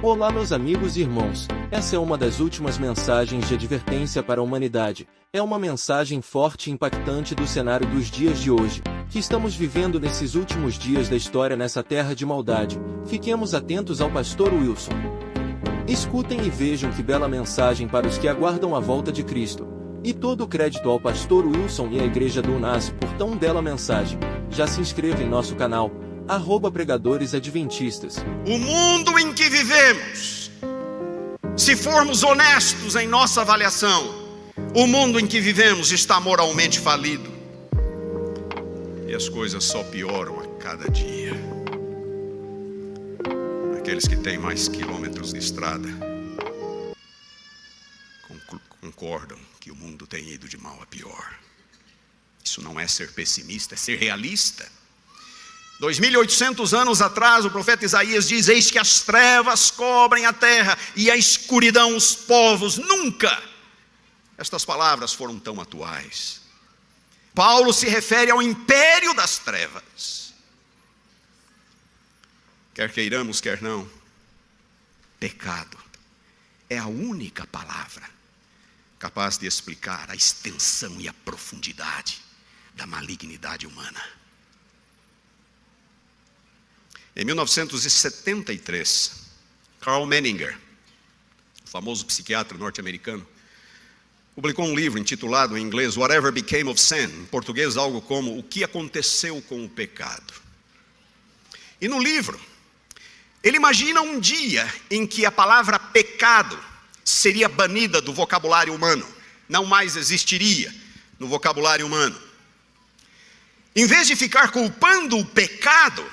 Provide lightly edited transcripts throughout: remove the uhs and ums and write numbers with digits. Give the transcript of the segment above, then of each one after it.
Olá meus amigos e irmãos, essa é uma das últimas mensagens de advertência para a humanidade. É uma mensagem forte e impactante do cenário dos dias de hoje, que estamos vivendo nesses últimos dias da história nessa terra de maldade. Fiquemos atentos ao pastor Wilson. Escutem e vejam que bela mensagem para os que aguardam a volta de Cristo. E todo o crédito ao pastor Wilson e à igreja do UNAS por tão bela mensagem. Já se inscreva em nosso canal, @pregadores adventistas. O mundo em que vivemos, se formos honestos em nossa avaliação, o mundo em que vivemos está moralmente falido. E as coisas só pioram a cada dia. Aqueles que têm mais quilômetros de estrada concordam que o mundo tem ido de mal a pior. Isso não é ser pessimista, é ser realista. 2.800 anos atrás, o profeta Isaías diz: eis que as trevas cobrem a terra e a escuridão os povos. Nunca estas palavras foram tão atuais. Paulo se refere ao império das trevas. Quer queiramos, quer não, pecado é a única palavra capaz de explicar a extensão e a profundidade da malignidade humana. Em 1973, Carl Menninger, o famoso psiquiatra norte-americano, publicou um livro intitulado em inglês Whatever Became of Sin, em português algo como O que aconteceu com o pecado. E no livro, ele imagina um dia em que a palavra pecado seria banida do vocabulário humano, não mais existiria no vocabulário humano. Em vez de ficar culpando o pecado,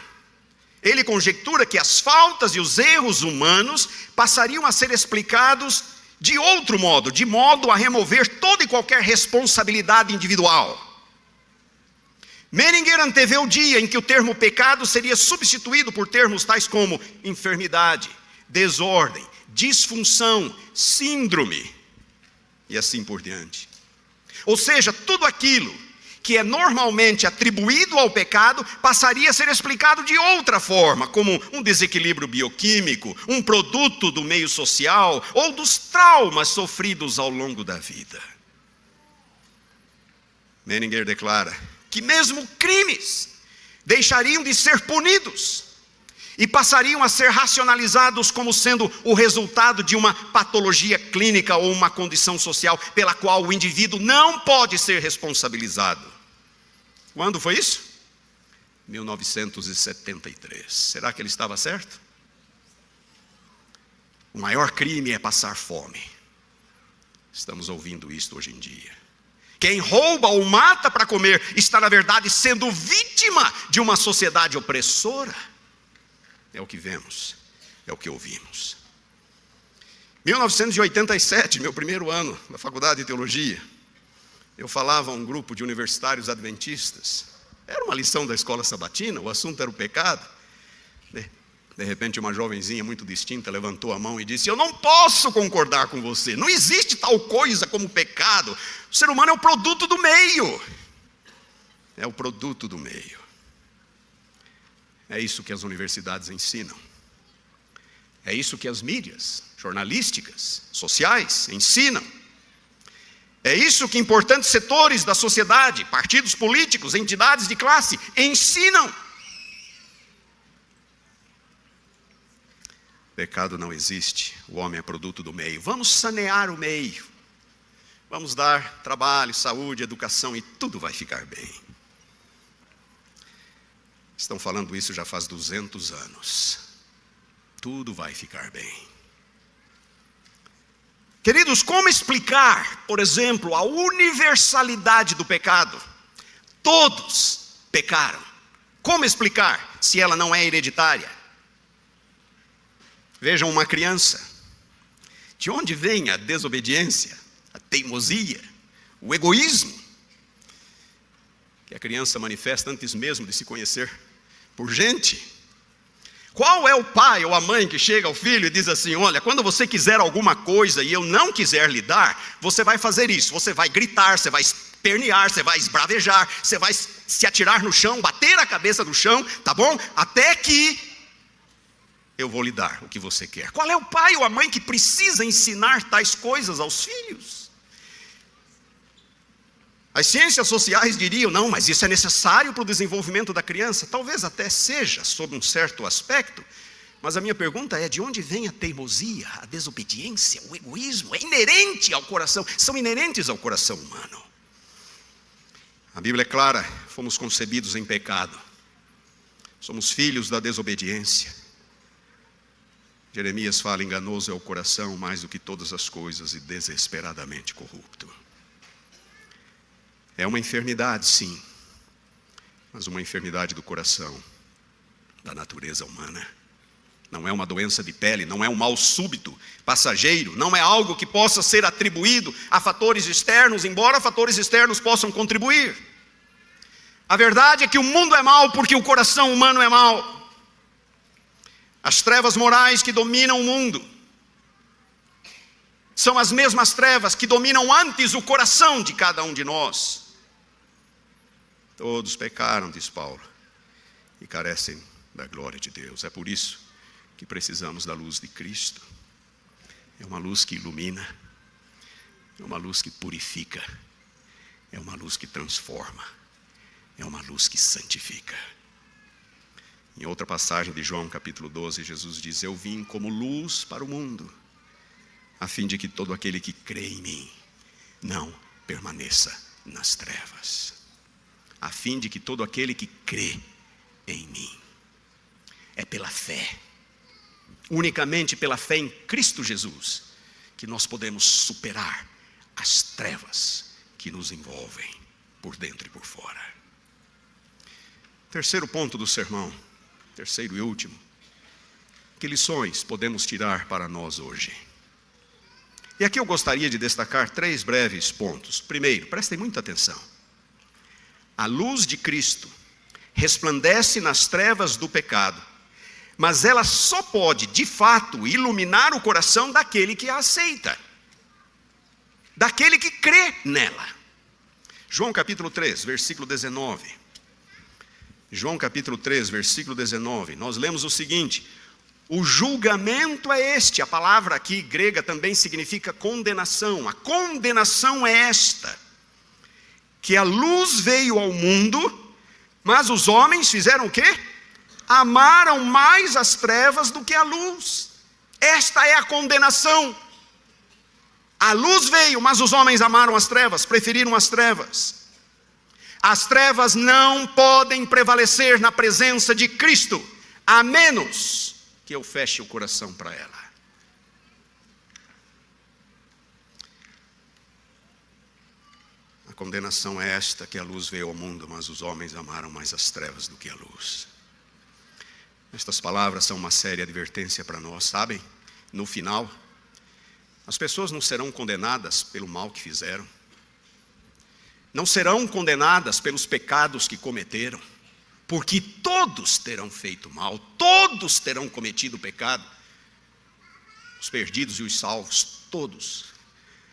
ele conjectura que as faltas e os erros humanos passariam a ser explicados de outro modo, de modo a remover toda e qualquer responsabilidade individual. Menninger antevê o dia em que o termo pecado seria substituído por termos tais como enfermidade, desordem, disfunção, síndrome e assim por diante. Ou seja, tudo aquilo que é normalmente atribuído ao pecado passaria a ser explicado de outra forma, como um desequilíbrio bioquímico, um produto do meio social ou dos traumas sofridos ao longo da vida. Menninger declara que mesmo crimes deixariam de ser punidos e passariam a ser racionalizados como sendo o resultado de uma patologia clínica ou uma condição social pela qual o indivíduo não pode ser responsabilizado. Quando foi isso? 1973. Será que ele estava certo? O maior crime é passar fome. Estamos ouvindo isso hoje em dia. Quem rouba ou mata para comer está, na verdade, sendo vítima de uma sociedade opressora. É o que vemos, é o que ouvimos. 1987, meu primeiro ano na faculdade de teologia, eu falava a um grupo de universitários adventistas. Era uma lição da escola sabatina, o assunto era o pecado. De repente uma jovenzinha muito distinta levantou a mão e disse: eu não posso concordar com você, não existe tal coisa como pecado. O ser humano é o produto do meio. É o produto do meio. É isso que as universidades ensinam. É isso que as mídias jornalísticas, sociais ensinam. É isso que importantes setores da sociedade, partidos políticos, entidades de classe ensinam. Pecado não existe, o homem é produto do meio. Vamos sanear o meio. Vamos dar trabalho, saúde, educação e tudo vai ficar bem. Estão falando isso já faz 200 anos. Tudo vai ficar bem. Queridos, como explicar, por exemplo, a universalidade do pecado? Todos pecaram. Como explicar se ela não é hereditária? Vejam uma criança. De onde vem a desobediência, a teimosia, o egoísmo que a criança manifesta antes mesmo de se conhecer por gente? Qual é o pai ou a mãe que chega ao filho e diz assim: olha, quando você quiser alguma coisa e eu não quiser lhe dar, você vai fazer isso, você vai gritar, você vai espernear, você vai esbravejar, você vai se atirar no chão, bater a cabeça no chão, tá bom? Até que eu vou lhe dar o que você quer. Qual é o pai ou a mãe que precisa ensinar tais coisas aos filhos? As ciências sociais diriam, não, mas isso é necessário para o desenvolvimento da criança. Talvez até seja, sob um certo aspecto. Mas a minha pergunta é, de onde vem a teimosia, a desobediência, o egoísmo? É inerente ao coração, são inerentes ao coração humano. A Bíblia é clara, fomos concebidos em pecado. Somos filhos da desobediência. Jeremias fala, enganoso é o coração mais do que todas as coisas e desesperadamente corrupto. É uma enfermidade, sim, mas uma enfermidade do coração, da natureza humana. Não é uma doença de pele, não é um mal súbito, passageiro, não é algo que possa ser atribuído a fatores externos, embora fatores externos possam contribuir. A verdade é que o mundo é mau porque o coração humano é mau. As trevas morais que dominam o mundo são as mesmas trevas que dominam antes o coração de cada um de nós. Todos pecaram, diz Paulo, e carecem da glória de Deus. É por isso que precisamos da luz de Cristo. É uma luz que ilumina, é uma luz que purifica, é uma luz que transforma, é uma luz que santifica. Em outra passagem de João capítulo 12, Jesus diz, eu vim como luz para o mundo, a fim de que todo aquele que crê em mim não permaneça nas trevas. A fim de que todo aquele que crê em mim. É pela fé, unicamente pela fé em Cristo Jesus, que nós podemos superar as trevas que nos envolvem por dentro e por fora. Terceiro ponto do sermão, terceiro e último. Que lições podemos tirar para nós hoje? E aqui eu gostaria de destacar 3 breves pontos. Primeiro, prestem muita atenção. A luz de Cristo resplandece nas trevas do pecado, mas ela só pode, de fato, iluminar o coração daquele que a aceita, daquele que crê nela. João capítulo 3, versículo 19. João capítulo 3, versículo 19, nós lemos o seguinte: o julgamento é este, a palavra aqui grega também significa condenação. A condenação é esta, que a luz veio ao mundo, mas os homens fizeram o quê? Amaram mais as trevas do que a luz. Esta é a condenação. A luz veio, mas os homens amaram as trevas, preferiram as trevas. As trevas não podem prevalecer na presença de Cristo, a menos que eu feche o coração para ela. A condenação é esta, que a luz veio ao mundo, mas os homens amaram mais as trevas do que a luz. Estas palavras são uma séria advertência para nós, sabem? No final, as pessoas não serão condenadas pelo mal que fizeram, não serão condenadas pelos pecados que cometeram, porque todos terão feito mal, todos terão cometido pecado, os perdidos e os salvos, todos.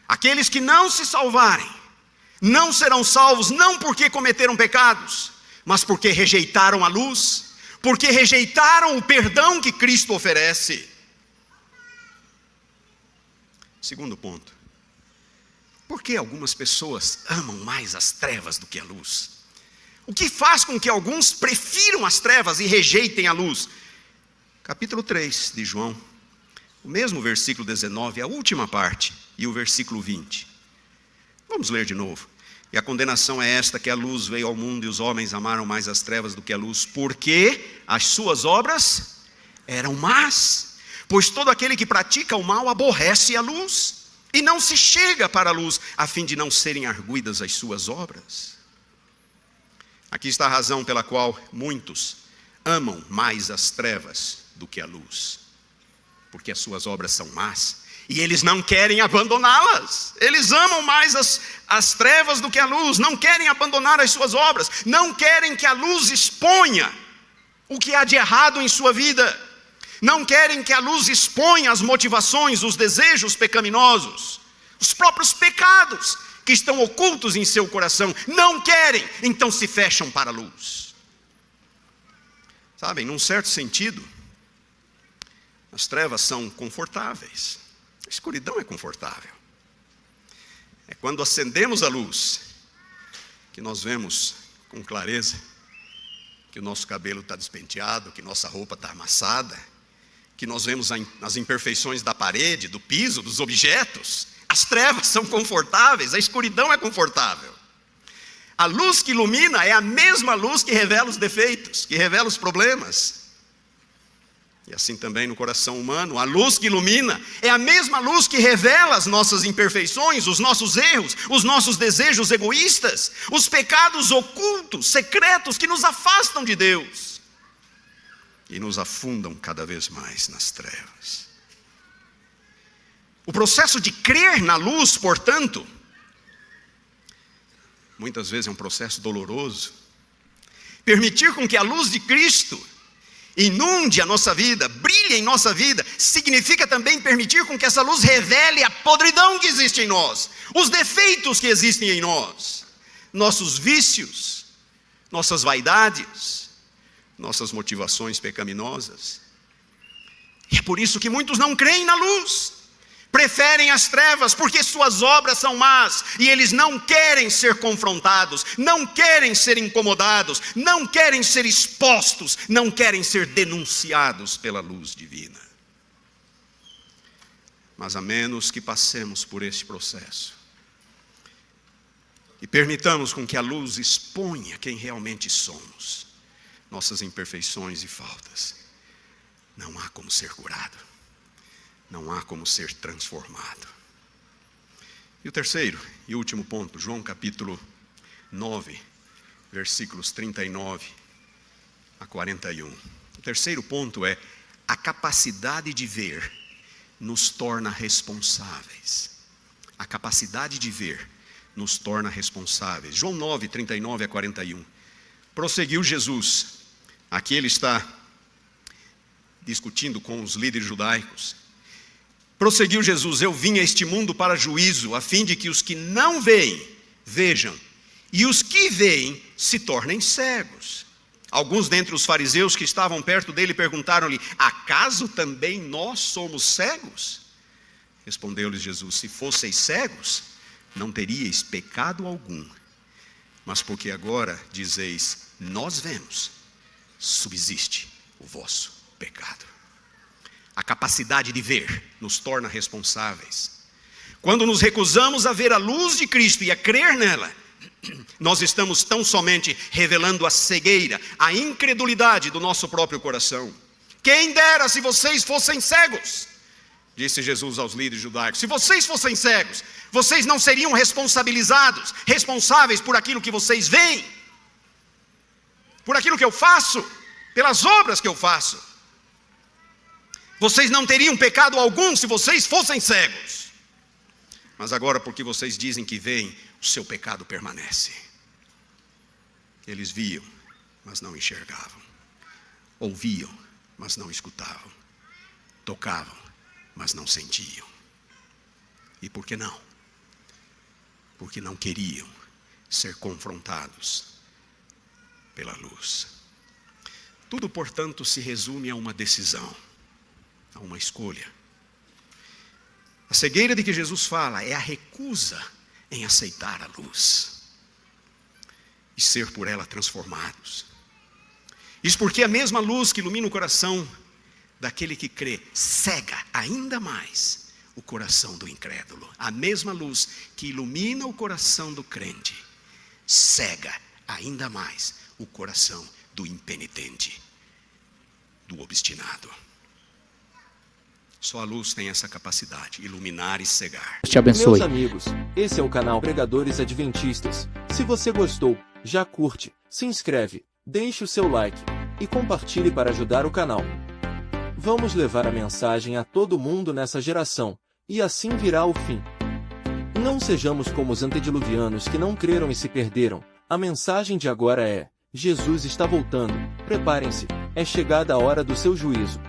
Aqueles que não se salvarem, não serão salvos, não porque cometeram pecados, mas porque rejeitaram a luz, porque rejeitaram o perdão que Cristo oferece. Segundo ponto, por que algumas pessoas amam mais as trevas do que a luz? O que faz com que alguns prefiram as trevas e rejeitem a luz? Capítulo 3 de João, o mesmo versículo 19, a última parte, e o versículo 20. Vamos ler de novo. E a condenação é esta, que a luz veio ao mundo e os homens amaram mais as trevas do que a luz, porque as suas obras eram más. Pois todo aquele que pratica o mal aborrece a luz e não se chega para a luz, a fim de não serem arguidas as suas obras. Aqui está a razão pela qual muitos amam mais as trevas do que a luz, porque as suas obras são más e eles não querem abandoná-las. Eles amam mais as trevas do que a luz, não querem abandonar as suas obras, não querem que a luz exponha o que há de errado em sua vida, não querem que a luz exponha as motivações, os desejos pecaminosos, os próprios pecados que estão ocultos em seu coração. Não querem, então se fecham para a luz. Sabem, num certo sentido, As trevas são confortáveis. A escuridão é confortável. É quando acendemos a luz que nós vemos com clareza que o nosso cabelo está despenteado, que nossa roupa está amassada, que nós vemos as imperfeições da parede, do piso, dos objetos. As trevas são confortáveis, a escuridão é confortável. A luz que ilumina é a mesma luz que revela os defeitos, que revela os problemas. E assim também no coração humano, a luz que ilumina é a mesma luz que revela as nossas imperfeições, os nossos erros, os nossos desejos egoístas, os pecados ocultos, secretos que nos afastam de Deus e nos afundam cada vez mais nas trevas. O processo de crer na luz, portanto, muitas vezes é um processo doloroso. Permitir com que a luz de Cristo inunde a nossa vida, brilhe em nossa vida, significa também permitir com que essa luz revele a podridão que existe em nós, os defeitos que existem em nós, nossos vícios, nossas vaidades, nossas motivações pecaminosas. E é por isso que muitos não creem na luz, preferem as trevas, porque suas obras são más, e eles não querem ser confrontados, não querem ser incomodados, não querem ser expostos, não querem ser denunciados pela luz divina. Mas a menos que passemos por esse processo, e permitamos com que a luz exponha quem realmente somos, nossas imperfeições e faltas, não há como ser curado. Não há como ser transformado. E o terceiro e último ponto, João capítulo 9, versículos 39 a 41. O terceiro ponto é: a capacidade de ver nos torna responsáveis. A capacidade de ver nos torna responsáveis. João 9, 39 a 41. Prosseguiu Jesus. Aqui ele está discutindo com os líderes judaicos. Prosseguiu Jesus: eu vim a este mundo para juízo, a fim de que os que não veem, vejam, e os que veem se tornem cegos. Alguns dentre os fariseus que estavam perto dele perguntaram-lhe: acaso também nós somos cegos? Respondeu-lhes Jesus: se fosseis cegos, não teríeis pecado algum. Mas porque agora dizeis, nós vemos, subsiste o vosso pecado. A capacidade de ver nos torna responsáveis. Quando nos recusamos a ver a luz de Cristo e a crer nela, nós estamos tão somente revelando a cegueira, a incredulidade do nosso próprio coração. Quem dera se vocês fossem cegos, disse Jesus aos líderes judaicos. Se vocês fossem cegos, vocês não seriam responsáveis por aquilo que vocês veem, por aquilo que eu faço, pelas obras que eu faço. Vocês não teriam pecado algum se vocês fossem cegos. Mas agora, porque vocês dizem que veem, o seu pecado permanece. Eles viam, mas não enxergavam. Ouviam, mas não escutavam. Tocavam, mas não sentiam. E por que não? Porque não queriam ser confrontados pela luz. Tudo, portanto, se resume a uma decisão, a uma escolha. A cegueira de que Jesus fala é a recusa em aceitar a luz e ser por ela transformados. Isso porque a mesma luz que ilumina o coração daquele que crê cega ainda mais o coração do incrédulo. A mesma luz que ilumina o coração do crente cega ainda mais o coração do impenitente, do obstinado. Só a luz tem essa capacidade, iluminar e cegar. Te abençoe. Meus amigos, esse é o canal Pregadores Adventistas. Se você gostou, já curte, se inscreve, deixe o seu like e compartilhe para ajudar o canal. Vamos levar a mensagem a todo mundo nessa geração, e assim virá o fim. Não sejamos como os antediluvianos que não creram e se perderam. A mensagem de agora é: Jesus está voltando, preparem-se, é chegada a hora do seu juízo.